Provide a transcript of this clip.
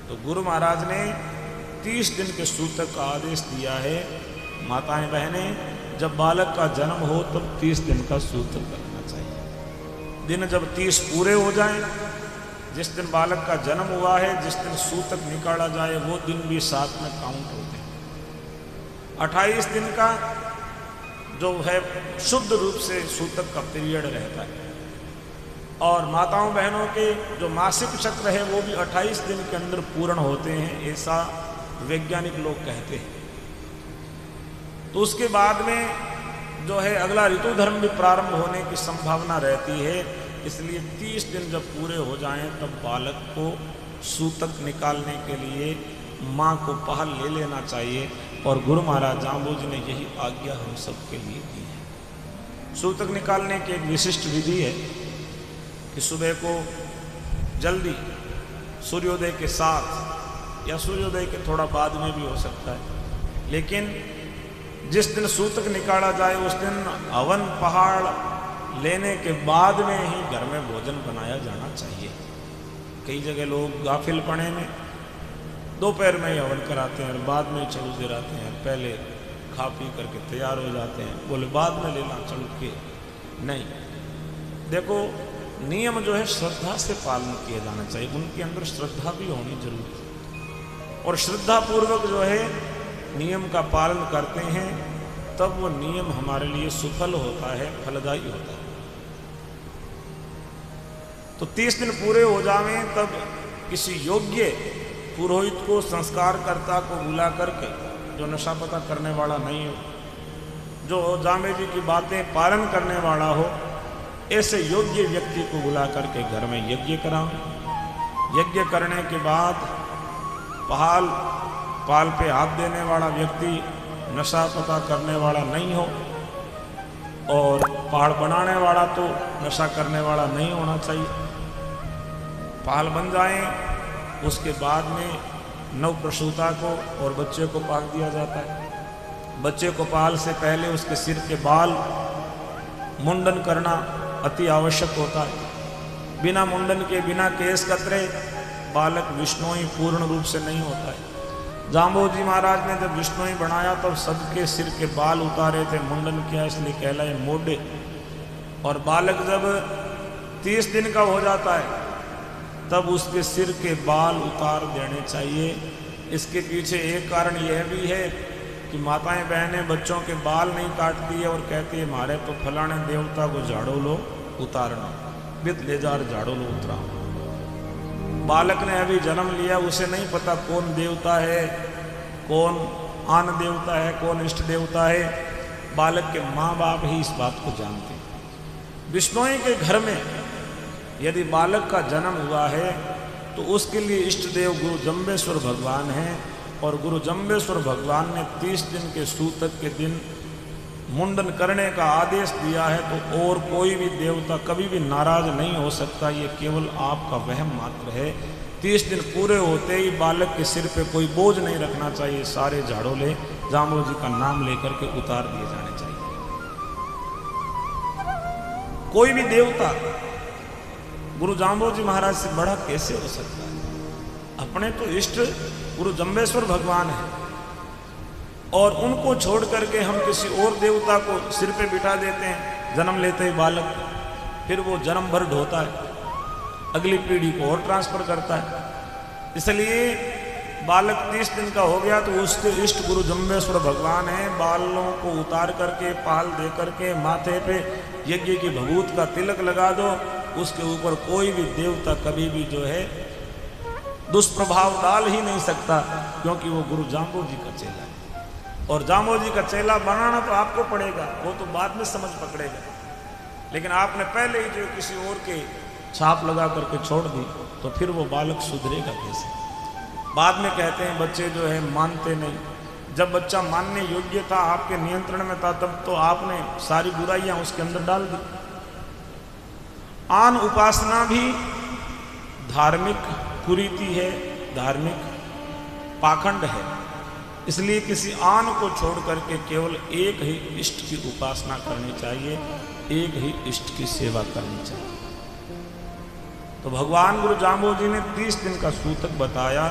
तो गुरु महाराज ने 30 दिन के सूतक का आदेश दिया है। माताएं बहनें, जब बालक का जन्म हो तब 30 दिन का सूतक करना चाहिए। दिन जब 30 पूरे हो जाएं, जिस दिन बालक का जन्म हुआ है, जिस दिन सूतक निकाला जाए वो दिन भी साथ में काउंट होते हैं। 28 दिन का जो है शुद्ध रूप से सूतक का पीरियड रहता है। और माताओं बहनों के जो मासिक चक्र है वो भी 28 दिन के अंदर पूर्ण होते हैं, ऐसा वैज्ञानिक लोग कहते हैं। तो उसके बाद में जो है अगला ऋतु धर्म भी प्रारंभ होने की संभावना रहती है। इसलिए 30 दिन जब पूरे हो जाएं तब बालक को सूतक निकालने के लिए माँ को पहल ले लेना चाहिए। और गुरु महाराज जांबू जी ने यही आज्ञा हम सबके लिए दी है। सूतक निकालने की एक विशिष्ट विधि है कि सुबह को जल्दी सूर्योदय के साथ या सूर्योदय के थोड़ा बाद में भी हो सकता है, लेकिन जिस दिन सूतक निकाला जाए उस दिन हवन पहाड़ लेने के बाद में ही घर में भोजन बनाया जाना चाहिए। कई जगह लोग गाफिलपने में दोपहर में ही हवन कराते हैं और बाद में चढ़ू गिराते हैं, पहले खा पी करके तैयार हो जाते हैं, बोले बाद में लेना चढ़ के। नहीं, देखो नियम जो है श्रद्धा से पालन किया जाना चाहिए, उनके अंदर श्रद्धा भी होनी जरूरी है। और श्रद्धा पूर्वक जो है नियम का पालन करते हैं तब वो नियम हमारे लिए सुफल होता है, फलदायी होता है। तो 30 दिन पूरे हो जावे तब किसी योग्य पुरोहित को, संस्कारकर्ता को बुला करके, जो नशा पता करने वाला नहीं हो, जो जामे जी की बातें पालन करने वाला हो, ऐसे योग्य व्यक्ति को बुला करके घर में यज्ञ कराओ। यज्ञ करने के बाद पाल पे हाथ देने वाला व्यक्ति नशा पता करने वाला नहीं हो, और पहाड़ बनाने वाला तो नशा करने वाला नहीं होना चाहिए। पाल बन जाए उसके बाद में नवप्रसूता को और बच्चे को पाल दिया जाता है। बच्चे को पाल से पहले उसके सिर के बाल मुंडन करना अति आवश्यक होता है। बिना मुंडन के, बिना केस कतरे बालक विष्णोई पूर्ण रूप से नहीं होता है। जांबू जी महाराज ने जब विष्णोई बनाया तब सबके सिर के बाल उतारे थे, मुंडन किया, इसलिए कहलाए मोडे। और बालक जब 30 दिन का हो जाता है तब उसके सिर के बाल उतार देने चाहिए। इसके पीछे एक कारण यह भी है कि माताएं बहनें बच्चों के बाल नहीं काटती है और कहती है हमारे तो फलाने देवता को झाड़ो लो उतारना, बित ले जार झाड़ो लो उतरा। बालक ने अभी जन्म लिया, उसे नहीं पता कौन देवता है, कौन आन देवता है, कौन इष्ट देवता है। बालक के माँ बाप ही इस बात को जानते हैं। विष्णोई के घर में यदि बालक का जन्म हुआ है तो उसके लिए इष्ट देव गुरु जम्बेश्वर भगवान हैं। और गुरु जम्बेश्वर भगवान ने 30 दिन के सूतक के दिन मुंडन करने का आदेश दिया है, तो और कोई भी देवता कभी भी नाराज नहीं हो सकता। ये केवल आपका वहम मात्र है। 30 दिन पूरे होते ही बालक के सिर पे कोई बोझ नहीं रखना चाहिए, सारे झाड़ों ले जांबू जी का नाम लेकर के उतार दिए जाने चाहिए। कोई भी देवता गुरु जांबू जी महाराज से बड़ा कैसे हो सकता है? अपने तो इष्ट गुरु जम्बेश्वर भगवान है, और उनको छोड़ करके हम किसी और देवता को सिर पे बिठा देते हैं। जन्म लेते ही बालक, फिर वो जन्म भर ढोता है, अगली पीढ़ी को और ट्रांसफर करता है। इसलिए बालक 30 दिन का हो गया तो उसके इष्ट गुरु जम्बेश्वर भगवान है। बालों को उतार करके, पाल दे करके माथे पे यज्ञ की भभूत का तिलक लगा दो। उसके ऊपर कोई भी देवता कभी भी जो है दुष्प्रभाव डाल ही नहीं सकता, क्योंकि वो गुरु जांबू जी का चेला है। और जांबू जी का चेला बनाना तो आपको पड़ेगा, वो तो बाद में समझ पकड़ेगा। लेकिन आपने पहले ही जो किसी और के छाप लगा करके छोड़ दी तो फिर वो बालक सुधरेगा कैसे? बाद में कहते हैं बच्चे जो है मानते नहीं। जब बच्चा मानने योग्य था, आपके नियंत्रण में था, तब तो आपने सारी बुराइयां उसके अंदर डाल दी। आन उपासना भी धार्मिक कुरीति है, धार्मिक पाखंड है। इसलिए किसी आन को छोड़ करके केवल एक ही इष्ट की उपासना करनी चाहिए, एक ही इष्ट की सेवा करनी चाहिए। तो भगवान गुरु जाम्बो जी ने 30 दिन का सूतक बताया